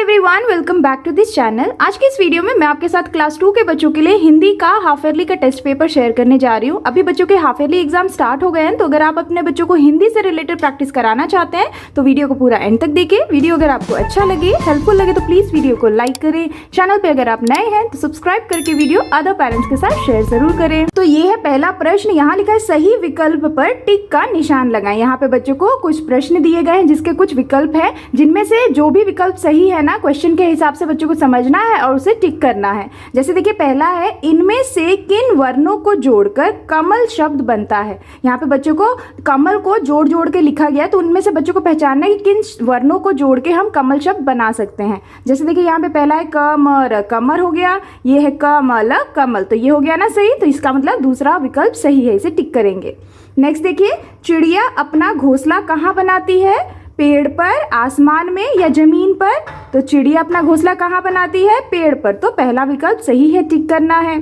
Everyone, welcome back to this channel. आज के इस वीडियो में मैं आपके साथ क्लास 2 के बच्चों के लिए हिंदी का हाफ ईयरली का टेस्ट पेपर शेयर करने जा रही हूँ। अभी बच्चों के हाफ ईयरली एग्जाम स्टार्ट हो गए हैं, तो अगर आप अपने बच्चों को हिंदी से रिलेटेड प्रैक्टिस कराना चाहते हैं तो वीडियो को पूरा एंड तक देखिए। वीडियो अगर आपको अच्छा लगे, हेल्पफुल लगे तो प्लीज वीडियो को लाइक करें। चैनल पे अगर आप नए हैं तो सब्सक्राइब करके वीडियो अदर पेरेंट्स के साथ शेयर जरूर करें। तो ये है पहला प्रश्न। यहाँ लिखा है सही विकल्प पर टिक का निशान लगाएं। यहाँ पे बच्चों को कुछ प्रश्न दिए गए हैं जिसके कुछ विकल्प है, जिनमें से जो भी विकल्प सही है ना, क्वेश्चन के हिसाब से बच्चों को समझना है और उसे टिक करना है। जैसे देखिए पहला है, इनमें से किन वर्णों को जोड़कर कमल शब्द बनता है। यहाँ पे बच्चों को कमल को जोड़ जोड़ के लिखा गया है, तो उनमें से बच्चों को पहचानना है कि किन वर्णों को जोड़ के हम कमल शब्द बना सकते हैं। जैसे देखिए यहाँ पे पहला है कमर, कमर हो गया। ये है कमल, कमल, तो ये हो गया ना सही, तो इसका मतलब दूसरा विकल्प सही है, इसे टिक करेंगे। नेक्स्ट देखिए, चिड़िया अपना घोंसला कहाँ बनाती है, पेड़ पर, आसमान में या जमीन पर। तो चिड़िया अपना घोंसला कहाँ बनाती है, पेड़ पर, तो पहला विकल्प सही है, टिक करना है।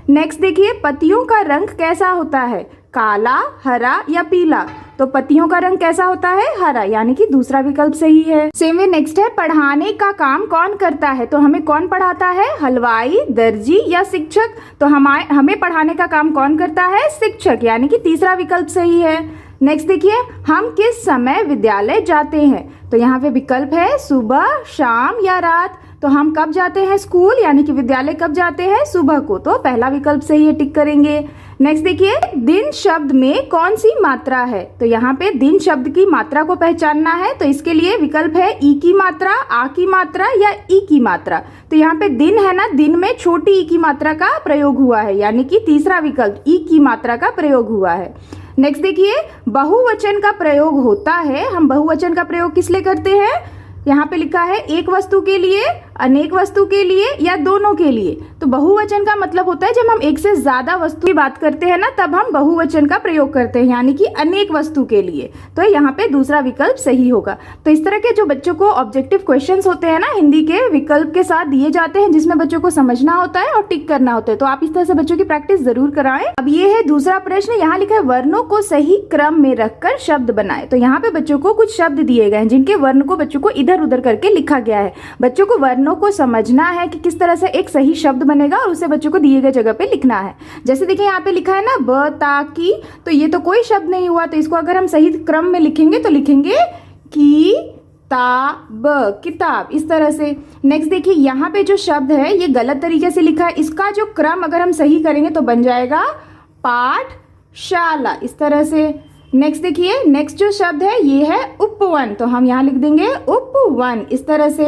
नेक्स्ट देखिए, पत्तियों का रंग कैसा होता है, काला, हरा या पीला। तो पत्तियों का रंग कैसा होता है, हरा, यानी कि दूसरा विकल्प सही है। सेम वे नेक्स्ट है, पढ़ाने का काम कौन करता है। तो हमें कौन पढ़ाता है, हलवाई, दर्जी या शिक्षक। तो हमें पढ़ाने का काम कौन करता है, शिक्षक, यानी कि तीसरा विकल्प सही है। नेक्स्ट देखिए, हम किस समय विद्यालय जाते हैं। तो यहाँ पे विकल्प है सुबह, शाम या रात। तो हम कब जाते हैं स्कूल, यानी कि विद्यालय कब जाते हैं, सुबह को, तो पहला विकल्प सही है, टिक करेंगे। नेक्स्ट देखिए, दिन शब्द में कौन सी मात्रा है। तो यहाँ पे दिन शब्द की मात्रा को पहचानना है, तो इसके लिए विकल्प है ई की मात्रा, आ की मात्रा या ई की मात्रा। तो यहाँ पे दिन है ना, दिन में छोटी ई की मात्रा का प्रयोग हुआ है, यानी कि तीसरा विकल्प ई की मात्रा का प्रयोग हुआ है। नेक्स्ट देखिए, बहुवचन का प्रयोग होता है। हम बहुवचन का प्रयोग किस लिए करते हैं। यहाँ पे लिखा है एक वस्तु के लिए, अनेक वस्तु के लिए या दोनों के लिए। तो बहुवचन का मतलब होता है जब हम एक से ज्यादा वस्तु की बात करते हैं ना, तब हम बहुवचन का प्रयोग करते हैं, यानी कि अनेक वस्तु के लिए। तो यहाँ पे दूसरा विकल्प सही होगा। तो इस तरह के जो बच्चों को ऑब्जेक्टिव क्वेश्चंस होते हैं ना, हिंदी के विकल्प के साथ दिए जाते हैं, जिसमें बच्चों को समझना होता है और टिक करना होता है। तो आप इस तरह से बच्चों की प्रैक्टिस जरूर कराएं। अब ये है दूसरा प्रश्न। यहाँ लिखा है वर्णों को सही क्रम में रखकर शब्द बनाए। तो यहाँ पे बच्चों को कुछ शब्द दिए गए हैं, जिनके वर्ण को बच्चों को इधर उधर करके लिखा गया है। बच्चों को वर्णों को समझना है कि किस तरह से एक सही शब्द बनेगा और उसे बच्चों को दिए गए जगह पे लिखना है। जैसे देखिए यहाँ पे लिखा है ना ब ता की, तो ये तो कोई शब्द नहीं हुआ, तो इसको अगर हम सही क्रम में लिखेंगे तो लिखेंगे की ता ब, किताब, इस तरह से। नेक्स्ट देखिए, यहाँ पे जो शब्द है ये गलत तरीके से लिखा है। इसका जो क्रम अगर हम सही करेंगे तो बन जाएगा पाठशाला, इस तरह से। नेक्स्ट देखिए, नेक्स्ट जो शब्द है ये है उपवन, तो हम यहाँ लिख देंगे उपवन, इस तरह से।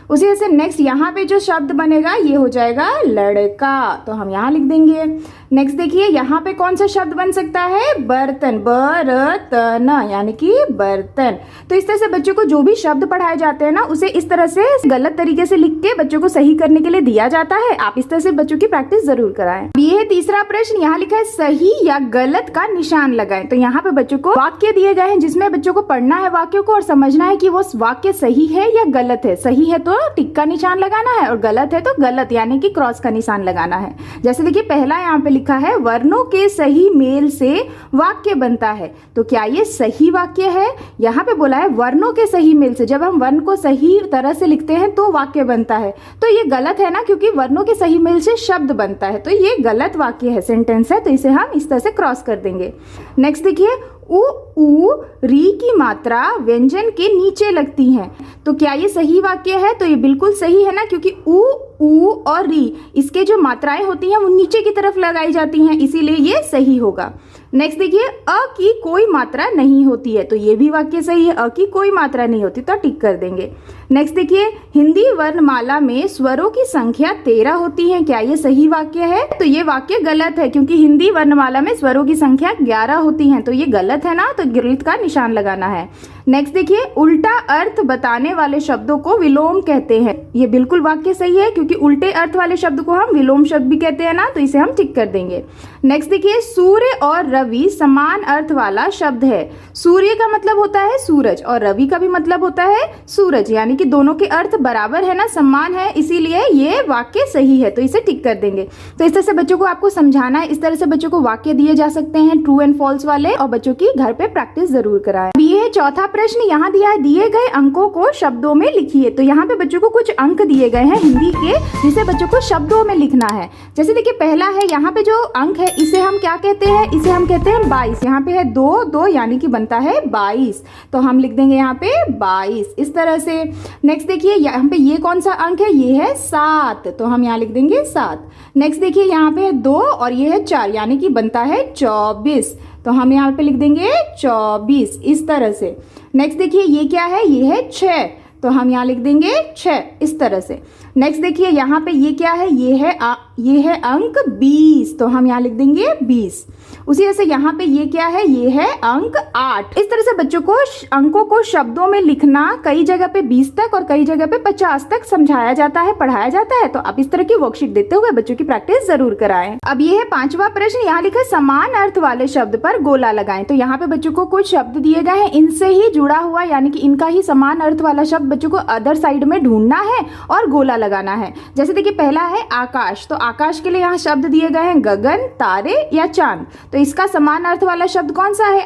उसी तरह से नेक्स्ट यहाँ पे जो शब्द बनेगा ये हो जाएगा लड़का, तो हम यहाँ लिख देंगे। नेक्स्ट देखिए, यहाँ पे कौन सा शब्द बन सकता है, बर्तन, बर्तन, यानी कि बर्तन। तो इस तरह से बच्चों को जो भी शब्द पढ़ाए जाते हैं ना, उसे इस तरह से गलत तरीके से लिख के बच्चों को सही करने के लिए दिया जाता है। आप इस तरह से बच्चों की प्रैक्टिस जरूर कराएं। ये है तीसरा प्रश्न। यहाँ लिखा है सही या गलत का निशान लगाएं। तो यहाँ पे बच्चों को वाक्य दिए गए हैं, जिसमें बच्चों को पढ़ना है वाक्यों को और समझना है कि वो वाक्य सही है या गलत है। सही है तो टिक का निशान लगाना है और गलत है तो गलत, यानी कि क्रॉस का निशान लगाना है। जैसे देखिए पहला यहाँ पे लिखा है वर्णों के सही मेल से वाक्य बनता है। तो क्या ये सही वाक्य है। यहाँ पे बोला है वर्णों के सही मेल से, जब हम वर्ण को सही तरह से लिखते हैं तो वाक्य बनता है। तो ये गलत है ना, क्योंकि वर्णों के सही मेल से शब्द बनता है, तो ये गलत वाक्य है, सेंटेंस है, तो इसे हम इस तरह से क्रॉस कर देंगे। नेक्स्ट देखिए, उ री की मात्रा व्यंजन के नीचे लगती है। तो क्या ये सही वाक्य है। तो ये बिल्कुल सही है ना, क्योंकि उ और री, इसके जो मात्राएं होती हैं वो नीचे की तरफ लगाई जाती हैं, इसीलिए ये सही होगा। नेक्स्ट देखिए, अ की कोई मात्रा नहीं होती है। तो ये भी वाक्य सही है, अ की कोई मात्रा नहीं होती, तो टिक कर देंगे। नेक्स्ट देखिए, हिंदी वर्णमाला में स्वरों की संख्या 13 होती है। क्या ये सही वाक्य है। तो ये वाक्य गलत है, क्योंकि हिंदी वर्णमाला में स्वरों की संख्या 11 होती है, तो ये गलत है ना, तो गलत का निशान लगाना है। नेक्स्ट देखिए, उल्टा अर्थ बताने वाले शब्दों को विलोम कहते हैं। ये बिल्कुल वाक्य सही है, क्योंकि उल्टे अर्थ वाले शब्द को हम विलोम शब्द भी कहते हैं ना, तो इसे हम टिक कर देंगे। नेक्स्ट देखिए, सूर्य और रवि समान अर्थ वाला शब्द है। सूर्य का मतलब होता है सूरज और रवि का भी मतलब होता है सूरज, यानी कि दोनों के अर्थ बराबर है ना, समान है, इसीलिए ये वाक्य सही है, तो इसे टिक कर देंगे। तो इस तरह से बच्चों को आपको समझाना है। इस तरह से बच्चों को वाक्य दिए जा सकते हैं ट्रू एंड फॉल्स वाले, और बच्चों की घर पे प्रैक्टिस जरूर कराएं। ये है चौथा प्रश्न, यहाँ दिया है दिए गए अंकों को शब्दों में लिखिए। तो यहाँ पे बच्चों को कुछ अंक दिए गए हैं हिंदी के, जिसे बच्चों को शब्दों में लिखना है। जैसे देखिए पहला है, यहाँ पे जो अंक है इसे हम क्या कहते हैं, इसे हम कहते हैं 22। यहाँ पे है 2 2 यानी कि बनता है 22, तो हम लिख देंगे यहाँ पे 22 इस तरह से। नेक्स्ट देखिए यहाँ पे ये कौन सा अंक है, ये है 7, तो हम यहाँ लिख देंगे 7। नेक्स्ट देखिए यहाँ पे है 2 और ये है 4 यानी कि बनता है 24, तो हम यहाँ पे लिख देंगे 24 इस तरह से। नेक्स्ट देखिए ये क्या है, ये है 6, तो हम यहाँ लिख देंगे 6 इस तरह से। नेक्स्ट देखिए यहाँ पे ये क्या है, ये है अंक 20, तो हम यहाँ लिख देंगे 20। उसी तरह से यहाँ पे ये क्या है, ये है अंक 8। इस तरह से बच्चों को अंकों को शब्दों में लिखना कई जगह पे 20 तक और कई जगह पे 50 तक समझाया जाता है, पढ़ाया जाता है। तो आप इस तरह की वर्कशीट देते हुए बच्चों की प्रैक्टिस जरूर कराएं। अब ये है 5वां प्रश्न, यहाँ लिखा है समान अर्थ वाले शब्द पर गोला लगाएं। तो यहाँ पे बच्चों को कुछ शब्द दिए गए हैं, इनसे ही जुड़ा हुआ यानी कि इनका ही समान अर्थ वाला शब्द बच्चों को अदर साइड में ढूंढना है और गोला लगाना है। जैसे देखिए पहला है आकाश, तो आकाश के लिए यहाँ शब्द दिए गए हैं गगन, तारे या चांद। तो इसका समान अर्थ वाला शब्द कौन सा है,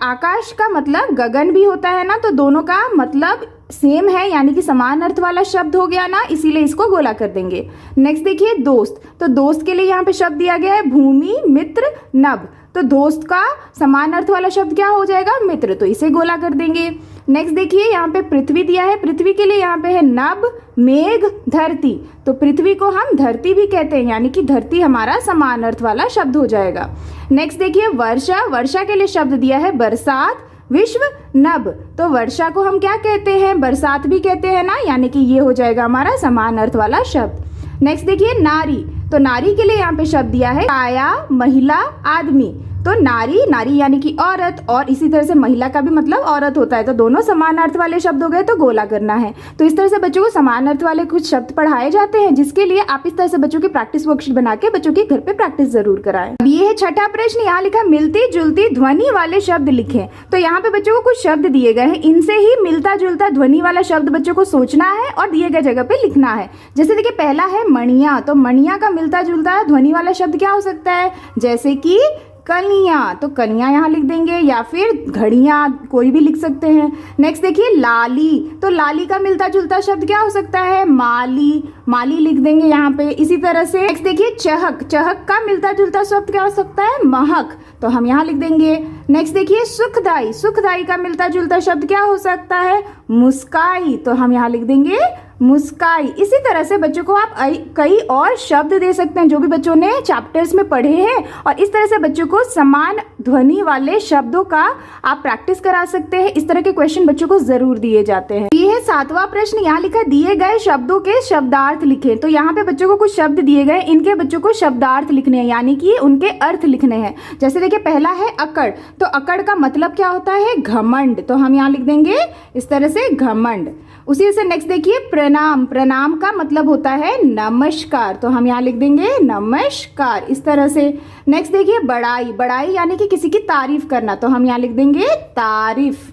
आकाश का मतलब गगन भी होता है ना, तो दोनों का मतलब सेम है यानी कि समान अर्थ वाला शब्द हो गया ना, इसीलिए इसको गोला कर देंगे। नेक्स्ट देखिए दोस्त, तो दोस्त के लिए यहाँ पे शब्द दिया गया है भूमि, मित्र, नभ। तो दोस्त का समान अर्थ वाला शब्द क्या हो जाएगा, मित्र, तो इसे गोला कर देंगे। नेक्स्ट देखिए यहाँ पे पृथ्वी दिया है, पृथ्वी के लिए यहाँ पे है नभ, मेघ, धरती। तो पृथ्वी को हम धरती भी कहते हैं यानी कि धरती हमारा समान अर्थ वाला शब्द हो जाएगा। नेक्स्ट देखिए वर्षा, वर्षा के लिए शब्द दिया है बरसात, विश्व, नभ। तो वर्षा को हम क्या कहते हैं, बरसात भी कहते हैं ना, यानी कि ये हो जाएगा हमारा समान अर्थ वाला शब्द। नेक्स्ट देखिए नारी, तो नारी के लिए यहाँ पे शब्द दिया है काया, महिला, आदमी। तो नारी, नारी यानी कि औरत, और इसी तरह से महिला का भी मतलब औरत होता है, तो दोनों समान अर्थ वाले शब्द हो गए, तो गोला करना है। तो इस तरह से बच्चों को समान अर्थ वाले कुछ शब्द पढ़ाए जाते हैं, जिसके लिए आप इस तरह से बच्चों की प्रैक्टिस वर्कशीट बना के बच्चों के घर पे प्रैक्टिस जरूर कराएं। अब ये है छठा प्रश्न, यहाँ लिखा मिलती जुलती ध्वनि वाले शब्द लिखें। तो यहाँ पे बच्चों को कुछ शब्द दिए गए हैं, इनसे ही मिलता जुलता ध्वनि वाला शब्द बच्चों को सोचना है और दिए गए जगह पे लिखना है। जैसे देखिए पहला है मणिया, तो मणिया का मिलता जुलता ध्वनि वाला शब्द क्या हो सकता है, जैसे कि कलियां, तो कलियां यहाँ लिख देंगे, या फिर घड़ियां, कोई भी लिख सकते हैं। नेक्स्ट देखिए लाली, तो लाली का मिलता जुलता शब्द क्या हो सकता है, माली, माली लिख देंगे यहाँ पे। इसी तरह से नेक्स्ट देखिए चहक, चहक का मिलता जुलता शब्द क्या हो सकता है, महक, तो हम यहाँ लिख देंगे। नेक्स्ट देखिए सुखदाई, सुखदाई का मिलता जुलता शब्द क्या हो सकता है, मुस्काई, तो हम यहाँ लिख देंगे मुस्काई। इसी तरह से बच्चों को आप कई और शब्द दे सकते हैं जो भी बच्चों ने चैप्टर्स में पढ़े हैं, और इस तरह से बच्चों को समान ध्वनि वाले शब्दों का आप प्रैक्टिस करा सकते हैं। इस तरह के क्वेश्चन बच्चों को जरूर दिए जाते हैं। ये है 7वां प्रश्न, यहाँ लिखा दिए गए शब्दों के शब्दार्थ लिखें। तो यहाँ पे बच्चों को कुछ शब्द दिए गए, इनके बच्चों को शब्दार्थ लिखने हैं यानी कि उनके अर्थ लिखने हैं। जैसे देखिए पहला है अकड़, तो अकड़ का मतलब क्या होता है, घमंड, तो हम यहाँ लिख देंगे इस तरह से घमंड। उसी से नेक्स्ट देखिए प्रणाम, प्रणाम का मतलब होता है नमस्कार, तो हम यहाँ लिख देंगे नमस्कार इस तरह से। नेक्स्ट देखिए बड़ाई, बड़ाई यानी कि किसी की तारीफ करना, तो हम यहाँ लिख देंगे तारीफ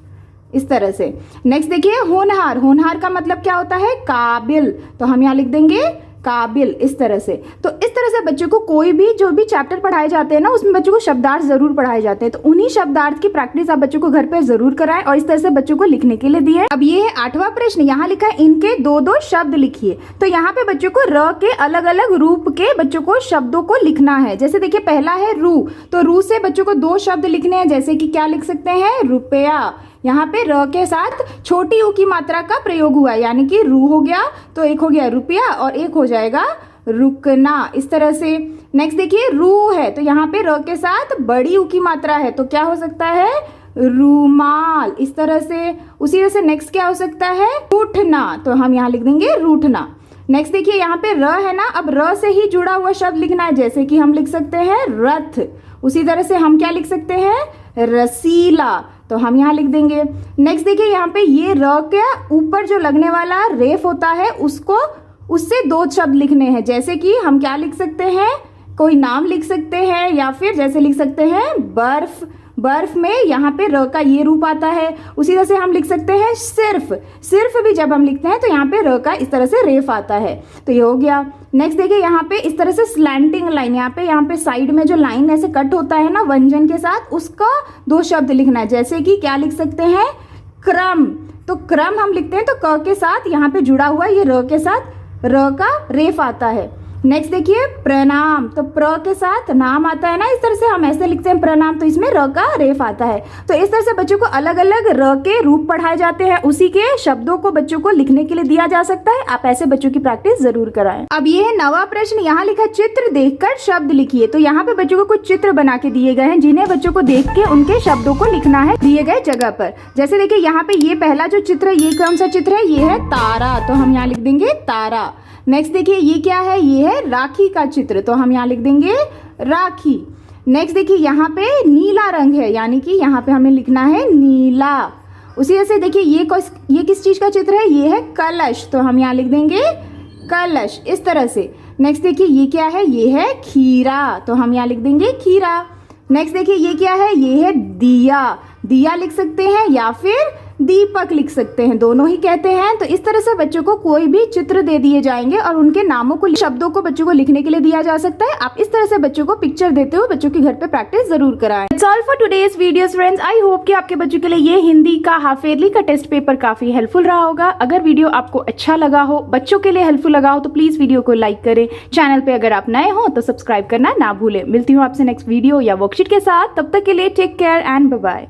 इस तरह से। नेक्स्ट देखिए होनहार, होनहार का मतलब क्या होता है, काबिल, तो हम यहाँ लिख देंगे काबिल इस तरह से। तो इस तरह से बच्चों को कोई भी जो भी चैप्टर पढ़ाए जाते हैं ना, उसमें बच्चों को शब्दार्थ जरूर पढ़ाए जाते हैं, तो उन्हीं शब्दार्थ की प्रैक्टिस आप बच्चों को घर पे जरूर कराएं और इस तरह से बच्चों को लिखने के लिए दिए। अब ये है 8वां प्रश्न, यहाँ लिखा है इनके 2-2 शब्द लिखिए। तो यहाँ पे बच्चों को र के अलग अलग रूप के बच्चों को शब्दों को लिखना है। जैसे देखिए पहला है रू, तो रू से बच्चों को 2 शब्द लिखने हैं, जैसे कि क्या लिख सकते हैं, रुपया। यहाँ पे र के साथ छोटी ऊ की मात्रा का प्रयोग हुआ है, यानी कि रू हो गया, तो एक हो गया रुपया और एक हो जाएगा रुकना इस तरह से। नेक्स्ट देखिए रू है, तो यहाँ पे र के साथ बड़ी ऊ की मात्रा है, तो क्या हो सकता है, रूमाल इस तरह से। उसी तरह से नेक्स्ट क्या हो सकता है, रूठना, तो हम यहाँ लिख देंगे रूठना। नेक्स्ट देखिए यहाँ पे र है ना, अब र से ही जुड़ा हुआ शब्द लिखना है, जैसे कि हम लिख सकते हैं रथ। उसी तरह से हम क्या लिख सकते हैं, रसीला, तो हम यहाँ लिख देंगे। नेक्स्ट देखिए यहाँ पे ये र के ऊपर जो लगने वाला रेफ होता है, उससे 2 शब्द लिखने हैं, जैसे कि हम क्या लिख सकते हैं, कोई नाम लिख सकते हैं, या फिर जैसे लिख सकते हैं बर्फ, बर्फ में यहाँ पे र का ये रूप आता है। उसी तरह से हम लिख सकते हैं सिर्फ, सिर्फ भी जब हम लिखते हैं तो यहाँ पे र का इस तरह से रेफ आता है, तो ये हो गया। नेक्स्ट देखिए यहाँ पे इस तरह से स्लैंटिंग लाइन, यहाँ पे साइड में जो लाइन ऐसे कट होता है ना व्यंजन के साथ, उसका 2 शब्द लिखना है, जैसे कि क्या लिख सकते हैं, क्रम, तो क्रम हम लिखते हैं तो क के साथ यहाँ पे जुड़ा हुआ ये र के साथ र का रेफ आता है। नेक्स्ट देखिए प्रणाम, तो प्र के साथ नाम आता है ना, इस तरह से हम ऐसे लिखते हैं प्रणाम, तो इसमें र का रेफ आता है। तो इस तरह से बच्चों को अलग अलग र के रूप पढ़ाए जाते हैं, उसी के शब्दों को बच्चों को लिखने के लिए दिया जा सकता है। आप ऐसे बच्चों की प्रैक्टिस जरूर कराएं। अब ये है नवा प्रश्न, यहाँ लिखा चित्र देखकर शब्द लिखिए। तो यहाँ पे बच्चों को कुछ चित्र बना के दिए गए हैं, जिन्हें बच्चों को देख के उनके शब्दों को लिखना है दिए गए जगह पर। जैसे देखिए यहाँ पे ये पहला जो चित्र है, ये कौन सा चित्र है, ये है तारा, तो हम यहाँ लिख देंगे तारा। नेक्स्ट देखिए ये क्या है, ये है राखी का चित्र, तो हम यहाँ लिख देंगे राखी। नेक्स्ट देखिए यहाँ पे नीला रंग है, यानी कि यहाँ पे हमें लिखना है नीला। उसी तरह से देखिए ये किस चीज़ का चित्र है, ये है कलश, तो हम यहाँ लिख देंगे कलश, इस तरह से। नेक्स्ट देखिए ये क्या है, ये है खीरा, तो हम यहाँ लिख देंगे खीरा। नेक्स्ट देखिए ये क्या है, ये है दिया, दिया लिख सकते हैं या फिर दीपक लिख सकते हैं, दोनों ही कहते हैं। तो इस तरह से बच्चों को कोई भी चित्र दे दिए जाएंगे और उनके नामों को, शब्दों को बच्चों को लिखने के लिए दिया जा सकता है। आप इस तरह से बच्चों को पिक्चर देते हुए बच्चों के घर पे प्रैक्टिस जरूर कराएं। It's all for today's videos friends. I hope कि आपके बच्चों के लिए ये हिंदी का हाफ ईयरली का टेस्ट पेपर काफी हेल्पफुल रहा होगा। अगर वीडियो आपको अच्छा लगा हो, बच्चों के लिए हेल्पफुल लगा हो, तो प्लीज वीडियो को लाइक करें। चैनल पे अगर आप नए हो तो सब्सक्राइब करना ना भूलें। मिलती हूँ आपसे नेक्स्ट वीडियो या वर्कशीट के साथ, तब तक के लिए take care and bye bye.